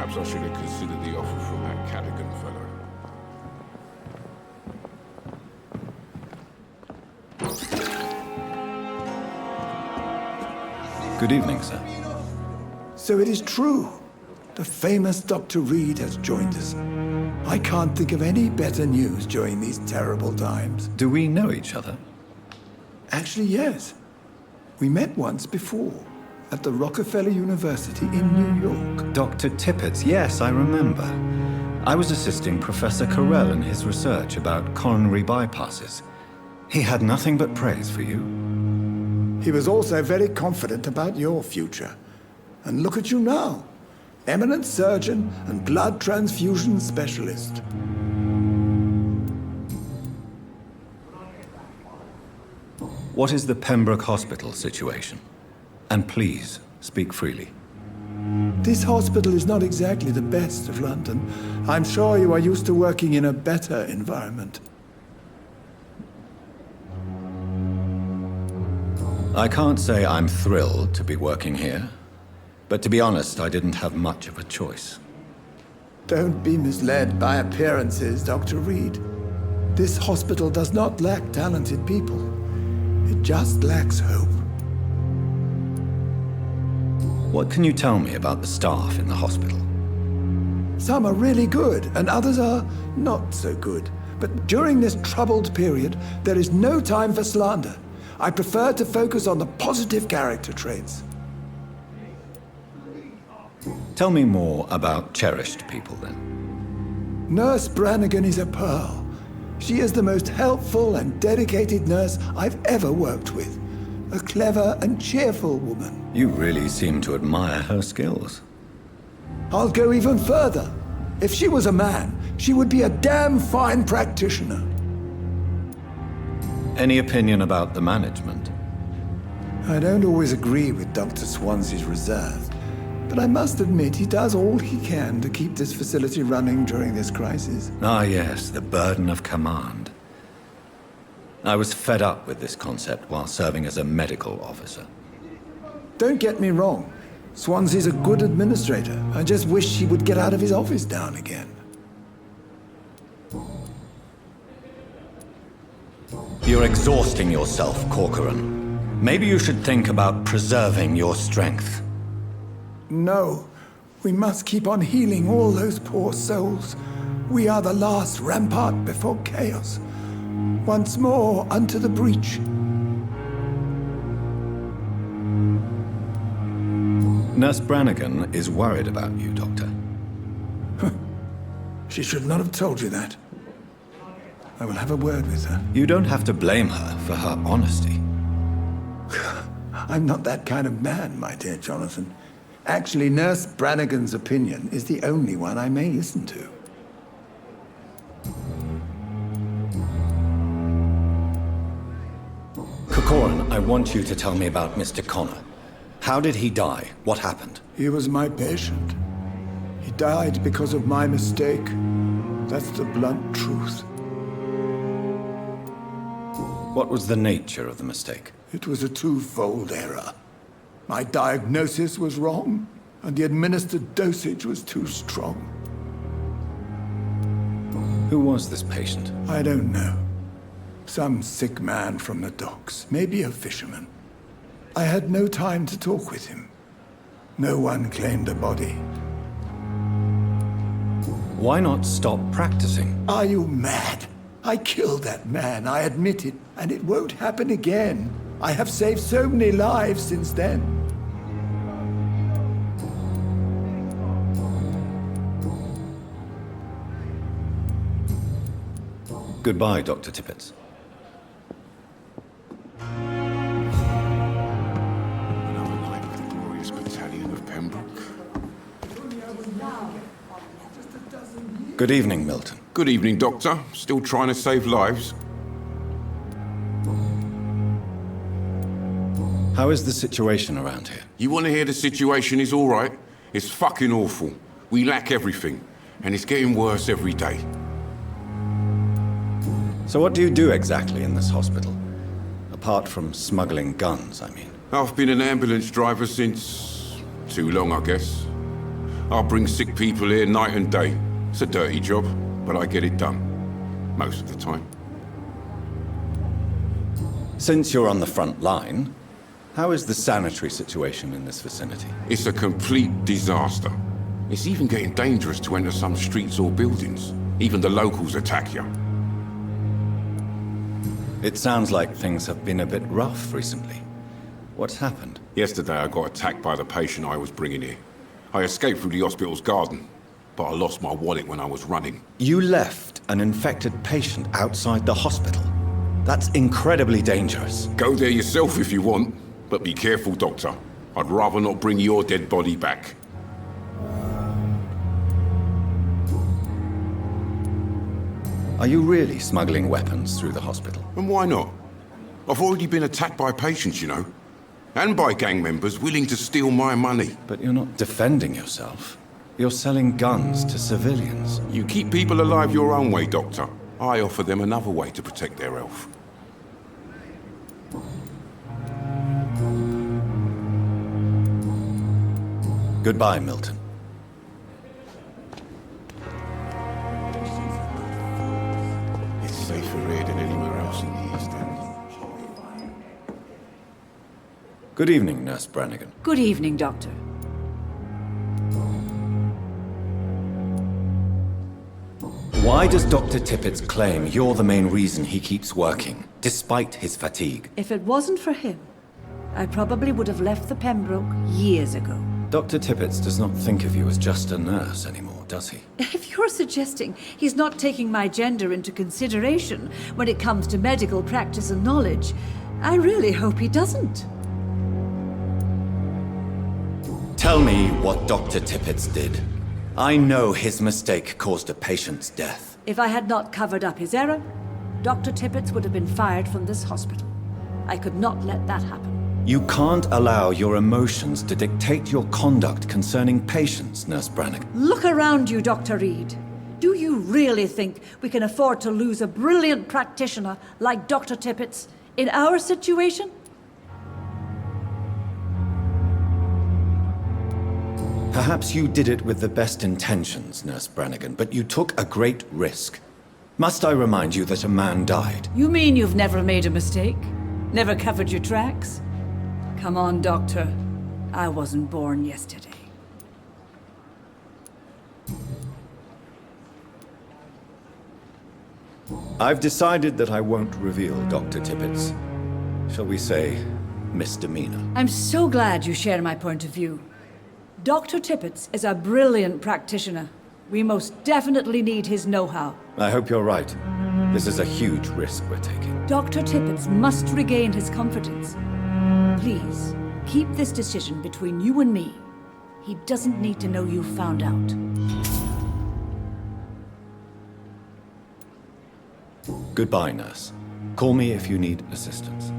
Perhaps I should have considered the offer from that Cadigan fellow. Good evening, sir. So it is true. The famous Dr. Reed has joined us. I can't think of any better news during these terrible times. Do we know each other? Actually, yes. We met once before, at the Rockefeller University in New York. Dr. Tippett, yes, I remember. I was assisting Professor Carell in his research about coronary bypasses. He had nothing but praise for you. He was also very confident about your future. And look at you now. Eminent surgeon and blood transfusion specialist. What is the Pembroke Hospital situation? And please, speak freely. This hospital is not exactly the best of London. I'm sure you are used to working in a better environment. I can't say I'm thrilled to be working here, but to be honest, I didn't have much of a choice. Don't be misled by appearances, Dr. Reed. This hospital does not lack talented people. It just lacks hope. What can you tell me about the staff in the hospital? Some are really good, and others are not so good. But during this troubled period, there is no time for slander. I prefer to focus on the positive character traits. Tell me more about cherished people, then. Nurse Brannigan is a pearl. She is the most helpful and dedicated nurse I've ever worked with. A clever and cheerful woman. You really seem to admire her skills. I'll go even further. If she was a man, she would be a damn fine practitioner. Any opinion about the management? I don't always agree with Dr. Swansea's reserve, but I must admit he does all he can to keep this facility running during this crisis. Ah, yes, the burden of command. I was fed up with this concept while serving as a medical officer. Don't get me wrong. Swansea's a good administrator. I just wish he would get out of his office now and again. You're exhausting yourself, Corcoran. Maybe you should think about preserving your strength. No. We must keep on healing all those poor souls. We are the last rampart before chaos. Once more unto the breach. Nurse Brannigan is worried about you, Doctor. She should not have told you that. I will have a word with her. You don't have to blame her for her honesty. I'm not that kind of man, my dear Jonathan. Actually, Nurse Brannigan's opinion is the only one I may listen to. Corcoran, I want you to tell me about Mr. Connor. How did he die? What happened? He was my patient. He died because of my mistake. That's the blunt truth. What was the nature of the mistake? It was a twofold error. My diagnosis was wrong, and the administered dosage was too strong. Who was this patient? I don't know. Some sick man from the docks, maybe a fisherman. I had no time to talk with him. No one claimed a body. Why not stop practicing? Are you mad? I killed that man, I admit it, and it won't happen again. I have saved so many lives since then. Goodbye, Dr. Tippett. Another night with the glorious battalion of Pembroke. Good evening, Milton. Good evening, Doctor. Still trying to save lives? How is the situation around here? You want to hear the situation is all right? It's fucking awful. We lack everything, and it's getting worse every day. So what do you do exactly in this hospital? Apart from smuggling guns, I mean. I've been an ambulance driver since... too long, I guess. I bring sick people here night and day. It's a dirty job, but I get it done. Most of the time. Since you're on the front line, how is the sanitary situation in this vicinity? It's a complete disaster. It's even getting dangerous to enter some streets or buildings. Even the locals attack you. It sounds like things have been a bit rough recently. What's happened? Yesterday I got attacked by the patient I was bringing here. I escaped through the hospital's garden, but I lost my wallet when I was running. You left an infected patient outside the hospital? That's incredibly dangerous. Go there yourself if you want, but be careful, Doctor. I'd rather not bring your dead body back. Are you really smuggling weapons through the hospital? And why not? I've already been attacked by patients, you know. And by gang members willing to steal my money. But you're not defending yourself. You're selling guns to civilians. You keep people alive your own way, Doctor. I offer them another way to protect their health. Goodbye, Milton. It's safer here than anywhere else in the East End. Good evening, Nurse Brannigan. Good evening, Doctor. Why does Dr. Tippett's claim you're the main reason he keeps working, despite his fatigue? If it wasn't for him, I probably would have left the Pembroke years ago. Dr. Tippett does not think of you as just a nurse anymore, does he? If you're suggesting he's not taking my gender into consideration when it comes to medical practice and knowledge, I really hope he doesn't. Tell me what Dr. Tippett did. I know his mistake caused a patient's death. If I had not covered up his error, Dr. Tippett would have been fired from this hospital. I could not let that happen. You can't allow your emotions to dictate your conduct concerning patients, Nurse Brannigan. Look around you, Dr. Reed. Do you really think we can afford to lose a brilliant practitioner like Dr. Tippett's in our situation? Perhaps you did it with the best intentions, Nurse Brannigan, but you took a great risk. Must I remind you that a man died? You mean you've never made a mistake? Never covered your tracks? Come on, Doctor. I wasn't born yesterday. I've decided that I won't reveal Dr. Tippett's, shall we say, misdemeanor. I'm so glad you share my point of view. Dr. Tippett's is a brilliant practitioner. We most definitely need his know-how. I hope you're right. This is a huge risk we're taking. Dr. Tippett's must regain his confidence. Please, keep this decision between you and me. He doesn't need to know you found out. Goodbye, nurse. Call me if you need assistance.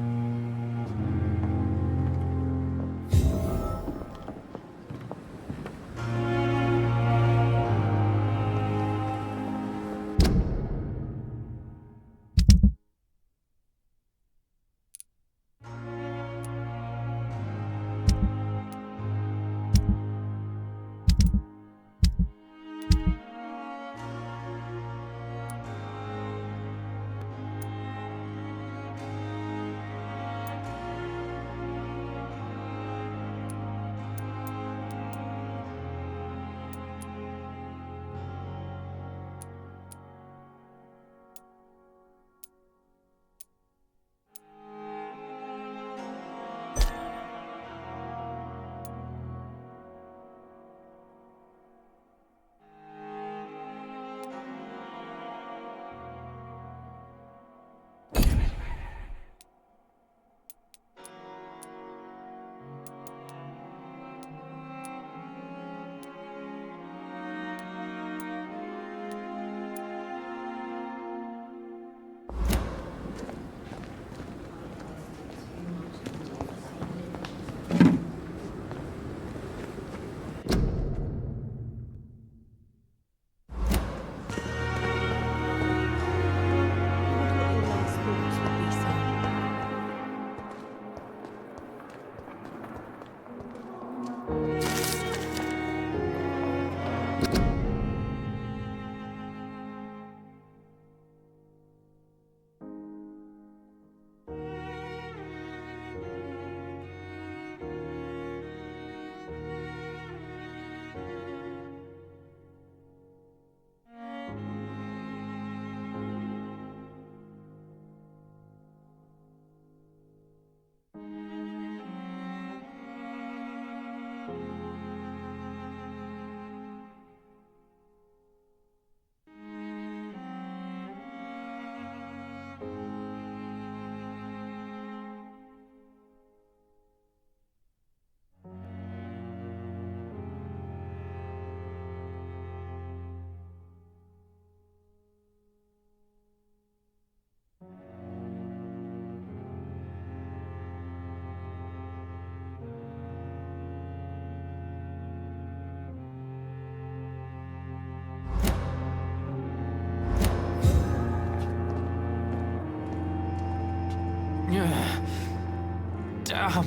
Damn.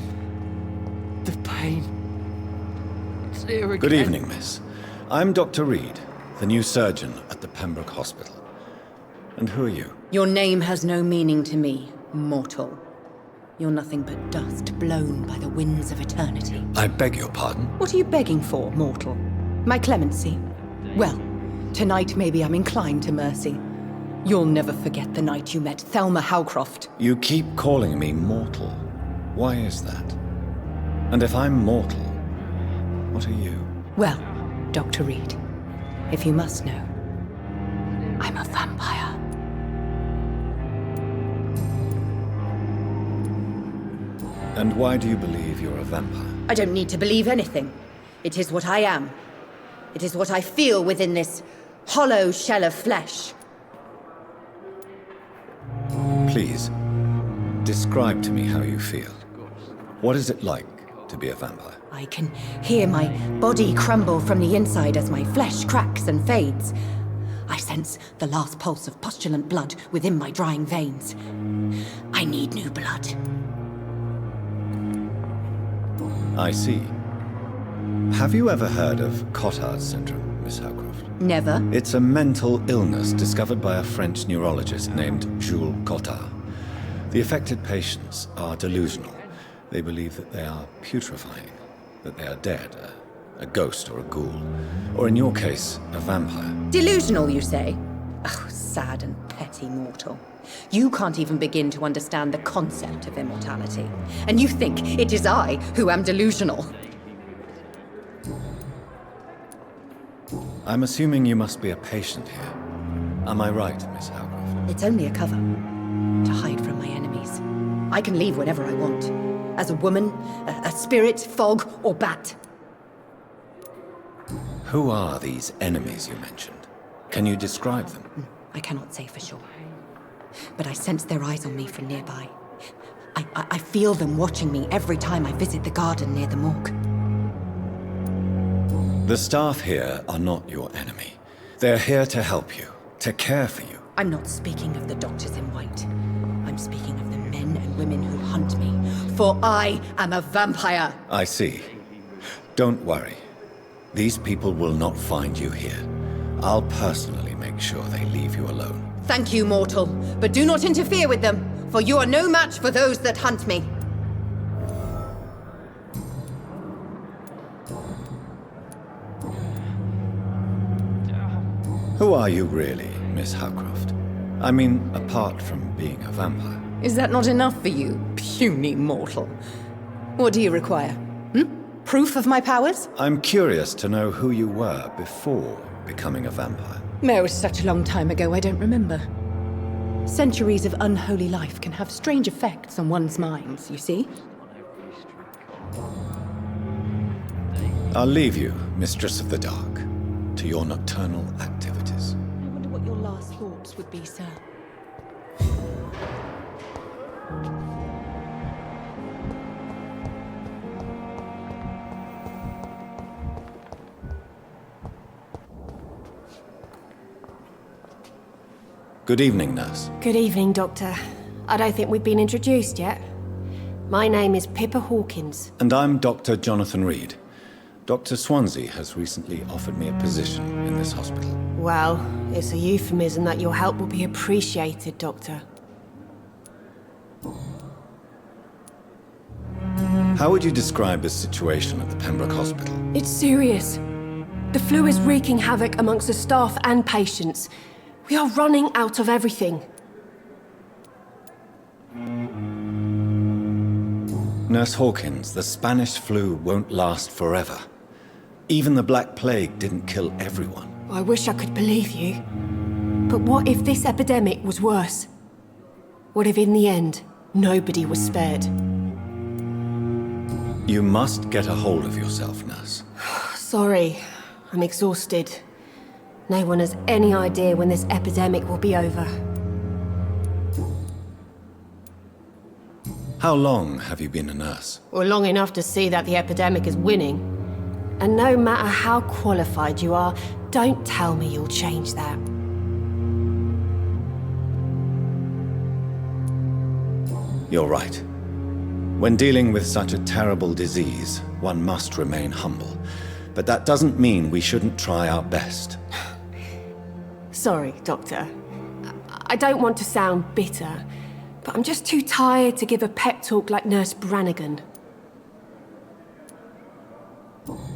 The pain. It's here again. Good evening, miss. I'm Dr. Reed, the new surgeon at the Pembroke Hospital. And who are you? Your name has no meaning to me, mortal. You're nothing but dust blown by the winds of eternity. I beg your pardon? What are you begging for, mortal? My clemency? Well, tonight maybe I'm inclined to mercy. You'll never forget the night you met Thelma Howcroft. You keep calling me mortal. Why is that? And if I'm mortal, what are you? Well, Dr. Reed, if you must know, I'm a vampire. And why do you believe you're a vampire? I don't need to believe anything. It is what I am. It is what I feel within this hollow shell of flesh. Please, describe to me how you feel. What is it like to be a vampire? I can hear my body crumble from the inside as my flesh cracks and fades. I sense the last pulse of postulant blood within my drying veins. I need new blood. I see. Have you ever heard of Cotard's syndrome, Miss Howcroft? Never. It's a mental illness discovered by a French neurologist named Jules Cotard. The affected patients are delusional. They believe that they are putrefying, that they are dead, a ghost or a ghoul, or in your case, a vampire. Delusional, you say? Oh, sad and petty mortal. You can't even begin to understand the concept of immortality. And you think it is I who am delusional. I'm assuming you must be a patient here. Am I right, Miss Howcroft? It's only a cover. To hide from my enemies. I can leave whenever I want. As a woman, a spirit, fog, or bat. Who are these enemies you mentioned? Can you describe them? I cannot say for sure. But I sense their eyes on me from nearby. I feel them watching me every time I visit the garden near the morgue. The staff here are not your enemy. They're here to help you, to care for you. I'm not speaking of the doctors in white. I'm speaking of the men and women who hunt me. For I am a vampire. I see. Don't worry. These people will not find you here. I'll personally make sure they leave you alone. Thank you, mortal, but do not interfere with them, for you are no match for those that hunt me. Who are you really, Miss Howcroft? I mean, apart from being a vampire. Is that not enough for you, puny mortal? What do you require? Proof of my powers? I'm curious to know who you were before becoming a vampire. It was such a long time ago, I don't remember. Centuries of unholy life can have strange effects on one's minds, you see? I'll leave you, Mistress of the Dark, to your nocturnal activities. I wonder what your last thoughts would be, sir. Good evening, nurse. Good evening, Doctor. I don't think we've been introduced yet. My name is Pippa Hawkins. And I'm Dr. Jonathan Reed. Dr. Swansea has recently offered me a position in this hospital. Well, it's a euphemism that your help will be appreciated, Doctor. How would you describe the situation at the Pembroke Hospital? It's serious. The flu is wreaking havoc amongst the staff and patients. We are running out of everything. Nurse Hawkins, the Spanish flu won't last forever. Even the Black Plague didn't kill everyone. I wish I could believe you. But what if this epidemic was worse? What if in the end, nobody was spared? You must get a hold of yourself, nurse. Sorry, I'm exhausted. No one has any idea when this epidemic will be over. How long have you been a nurse? Well, long enough to see that the epidemic is winning. And no matter how qualified you are, don't tell me you'll change that. You're right. When dealing with such a terrible disease, one must remain humble. But that doesn't mean we shouldn't try our best. Sorry, Doctor. I don't want to sound bitter, but I'm just too tired to give a pep talk like Nurse Brannigan.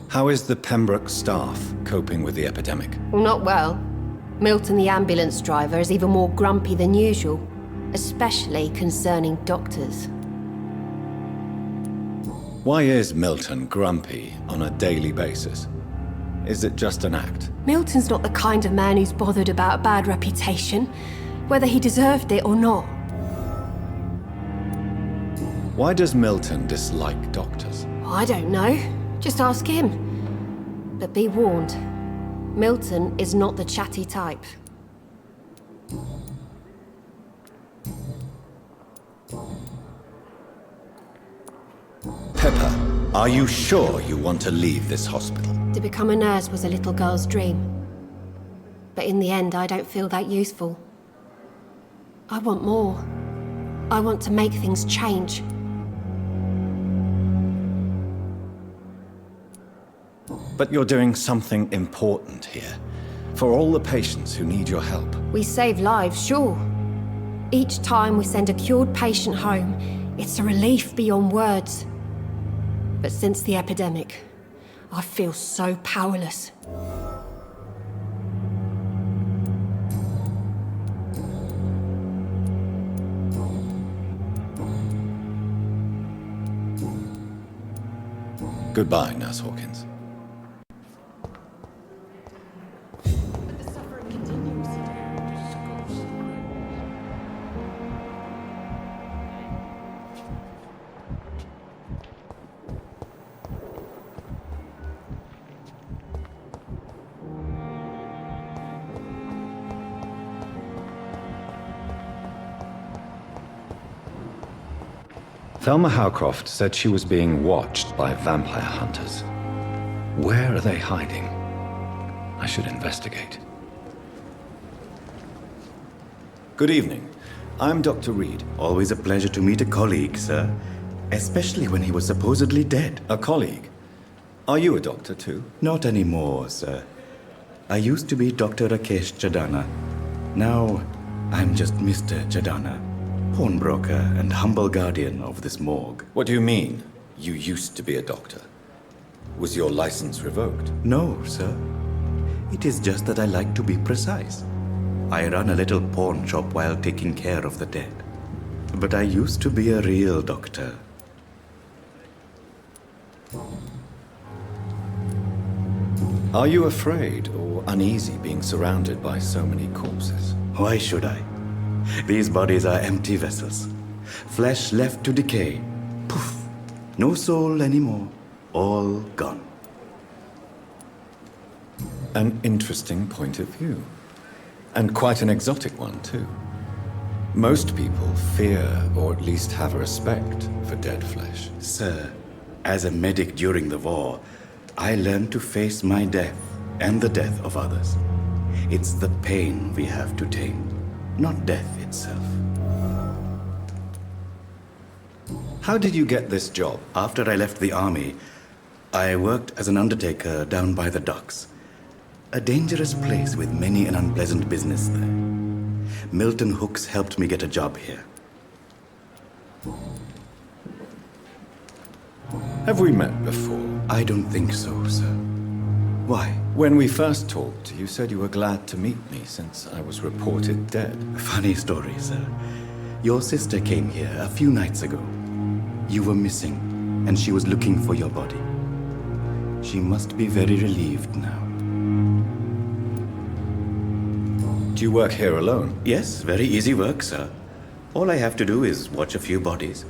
How is the Pembroke staff coping with the epidemic? Well, not well. Milton, the ambulance driver, is even more grumpy than usual, especially concerning doctors. Why is Milton grumpy on a daily basis? Is it just an act? Milton's not the kind of man who's bothered about a bad reputation, whether he deserved it or not. Why does Milton dislike doctors? I don't know. Just ask him. But be warned, Milton is not the chatty type. Pepper, are you sure you want to leave this hospital? To become a nurse was a little girl's dream. But in the end, I don't feel that useful. I want more. I want to make things change. But you're doing something important here. For all the patients who need your help. We save lives, sure. Each time we send a cured patient home, it's a relief beyond words. But since the epidemic, I feel so powerless. Goodbye, Nurse Hawkins. Thelma Howcroft said she was being watched by vampire hunters. Where are they hiding? I should investigate. Good evening. I'm Dr. Reed. Always a pleasure to meet a colleague, sir. Especially when he was supposedly dead. A colleague? Are you a doctor too? Not anymore, sir. I used to be Dr. Rakesh Chadana. Now, I'm just Mr. Chadana. Pawnbroker and humble guardian of this morgue. What do you mean, you used to be a doctor? Was your license revoked? No, sir. It is just that I like to be precise. I run a little pawn shop while taking care of the dead. But I used to be a real doctor. Are you afraid or uneasy being surrounded by so many corpses? Why should I? These bodies are empty vessels. Flesh left to decay. Poof. No soul anymore. All gone. An interesting point of view. And quite an exotic one, too. Most people fear, or at least have a respect, for dead flesh. Sir, as a medic during the war, I learned to face my death and the death of others. It's the pain we have to tame, not death itself. How did you get this job? After I left the army, I worked as an undertaker down by the docks. A dangerous place with many an unpleasant business there. Milton Hooks helped me get a job here. Have we met before? I don't think so, sir. Why? When we first talked, you said you were glad to meet me since I was reported dead. Funny story, sir. Your sister came here a few nights ago. You were missing, and she was looking for your body. She must be very relieved now. Do you work here alone? Yes, very easy work, sir. All I have to do is watch a few bodies.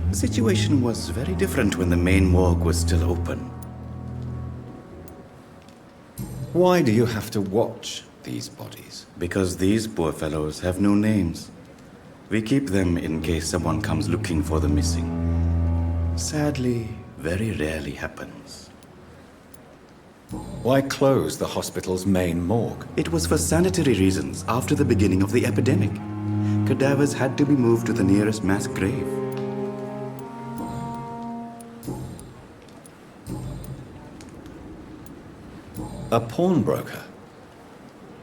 The situation was very different when the main morgue was still open. Why do you have to watch these bodies? Because these poor fellows have no names. We keep them in case someone comes looking for the missing. Sadly, very rarely happens. Why close the hospital's main morgue? It was for sanitary reasons after the beginning of the epidemic. Cadavers had to be moved to the nearest mass grave. A pawnbroker?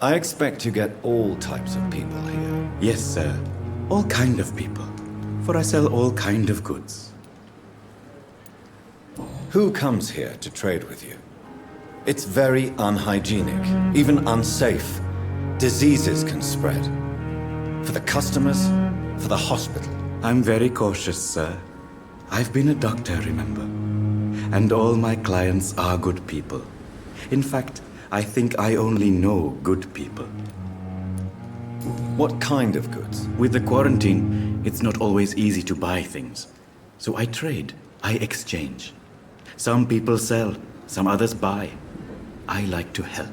I expect you get all types of people here. Yes, sir. All kind of people. For I sell all kind of goods. Who comes here to trade with you? It's very unhygienic, even unsafe. Diseases can spread. For the customers, for the hospital. I'm very cautious, sir. I've been a doctor, remember? And all my clients are good people. In fact, I think I only know good people. What kind of goods? With the quarantine, it's not always easy to buy things. So I trade, I exchange. Some people sell, some others buy. I like to help.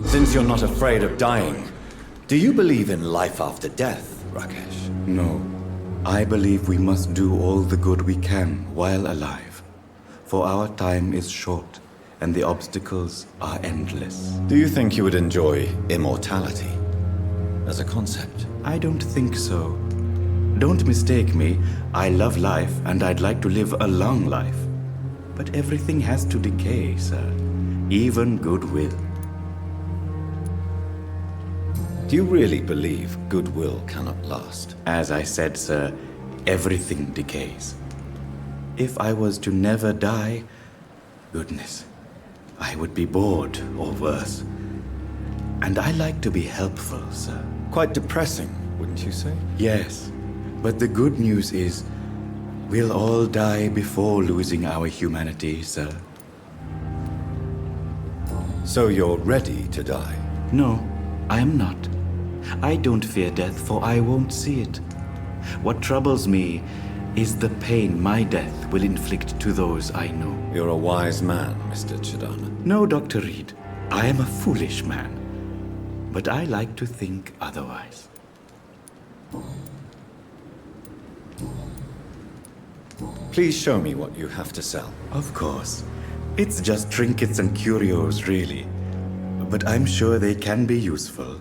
Since you're not afraid of dying, do you believe in life after death, Rakesh? No. I believe we must do all the good we can while alive. For our time is short, and the obstacles are endless. Do you think you would enjoy immortality as a concept? I don't think so. Don't mistake me. I love life, and I'd like to live a long life. But everything has to decay, sir. Even goodwill. Do you really believe goodwill cannot last? As I said, sir, everything decays. If I was to never die, goodness, I would be bored or worse. And I like to be helpful, sir. Quite depressing, wouldn't you say? Yes, but the good news is, we'll all die before losing our humanity, sir. So you're ready to die? No, I am not. I don't fear death, for I won't see it. What troubles me is the pain my death will inflict to those I know. You're a wise man, Mr. Chidana. No, Dr. Reed. I am a foolish man. But I like to think otherwise. Please show me what you have to sell. Of course. It's just trinkets and curios, really. But I'm sure they can be useful.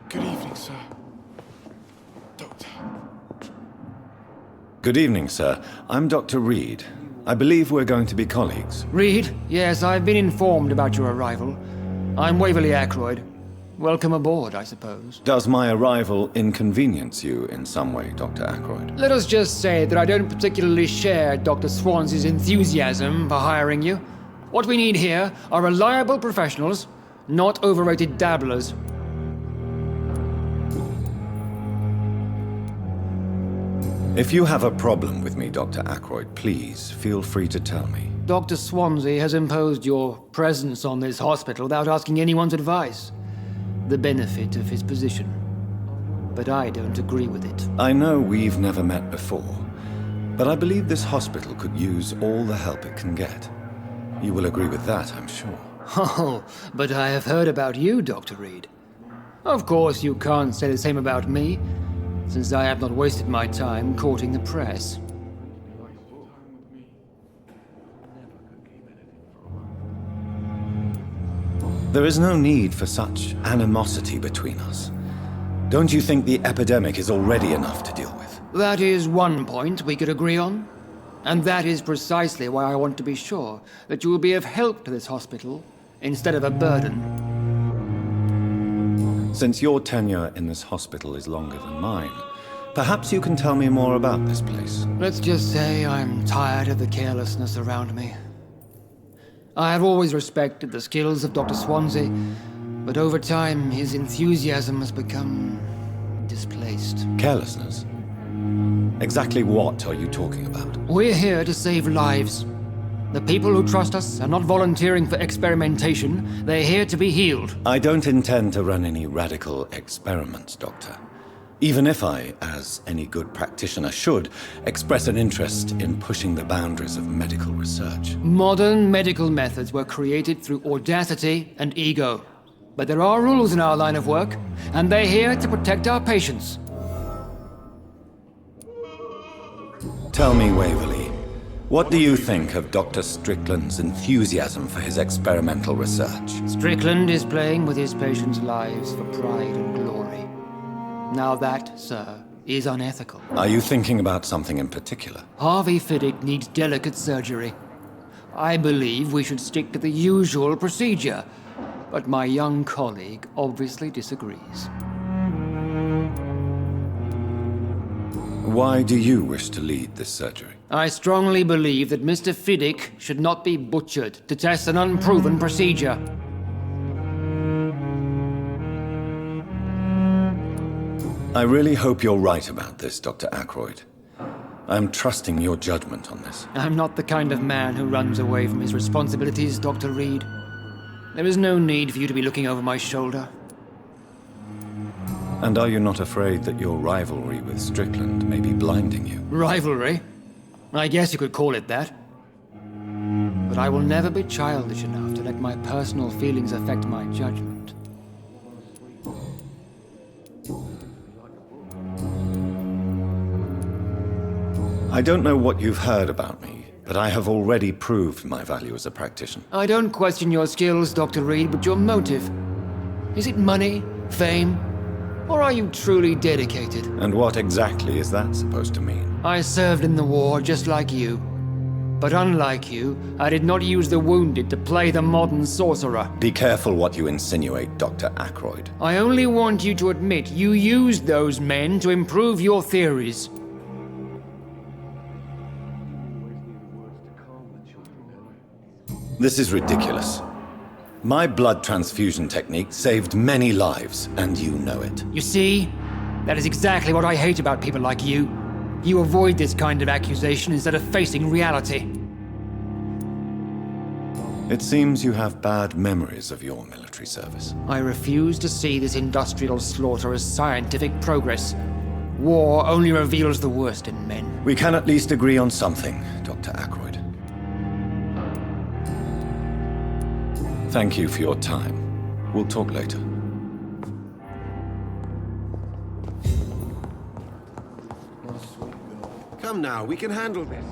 Good evening, sir. Doctor. Good evening, sir. I'm Dr. Reed. I believe we're going to be colleagues. Reed? Yes, I've been informed about your arrival. I'm Waverly Ackroyd. Welcome aboard, I suppose. Does my arrival inconvenience you in some way, Dr. Ackroyd? Let us just say that I don't particularly share Dr. Swansea's enthusiasm for hiring you. What we need here are reliable professionals, not overrated dabblers. If you have a problem with me, Dr. Ackroyd, please feel free to tell me. Dr. Swansea has imposed your presence on this hospital without asking anyone's advice. The benefit of his position. But I don't agree with it. I know we've never met before, but I believe this hospital could use all the help it can get. You will agree with that, I'm sure. Oh, but I have heard about you, Dr. Reed. Of course, you can't say the same about me, since I have not wasted my time courting the press. There is no need for such animosity between us. Don't you think the epidemic is already enough to deal with? That is one point we could agree on. And that is precisely why I want to be sure that you will be of help to this hospital instead of a burden. Since your tenure in this hospital is longer than mine, perhaps you can tell me more about this place. Let's just say I'm tired of the carelessness around me. I have always respected the skills of Dr. Swansea, but over time his enthusiasm has become displaced. Carelessness? Exactly what are you talking about? We're here to save lives. The people who trust us are not volunteering for experimentation. They're here to be healed. I don't intend to run any radical experiments, Doctor. Even if I, as any good practitioner should, express an interest in pushing the boundaries of medical research. Modern medical methods were created through audacity and ego. But there are rules in our line of work, and they're here to protect our patients. Tell me, Waverly, what do you think of Dr. Strickland's enthusiasm for his experimental research? Strickland is playing with his patients' lives for pride and glory. Now that, sir, is unethical. Are you thinking about something in particular? Harvey Fiddick needs delicate surgery. I believe we should stick to the usual procedure, but my young colleague obviously disagrees. Why do you wish to lead this surgery? I strongly believe that Mr. Fiddick should not be butchered to test an unproven procedure. I really hope you're right about this, Dr. Ackroyd. I'm trusting your judgment on this. I'm not the kind of man who runs away from his responsibilities, Dr. Reed. There is no need for you to be looking over my shoulder. And are you not afraid that your rivalry with Strickland may be blinding you? Rivalry? I guess you could call it that. But I will never be childish enough to let my personal feelings affect my judgment. I don't know what you've heard about me, but I have already proved my value as a practitioner. I don't question your skills, Dr. Reed, but your motive. Is it money, fame, or are you truly dedicated? And what exactly is that supposed to mean? I served in the war just like you. But unlike you, I did not use the wounded to play the modern sorcerer. Be careful what you insinuate, Dr. Ackroyd. I only want you to admit you used those men to improve your theories. This is ridiculous. My blood transfusion technique saved many lives, and you know it. You see? That is exactly what I hate about people like you. You avoid this kind of accusation instead of facing reality. It seems you have bad memories of your military service. I refuse to see this industrial slaughter as scientific progress. War only reveals the worst in men. We can at least agree on something, Dr. Ackroyd. Thank you for your time. We'll talk later. Come now, we can handle this.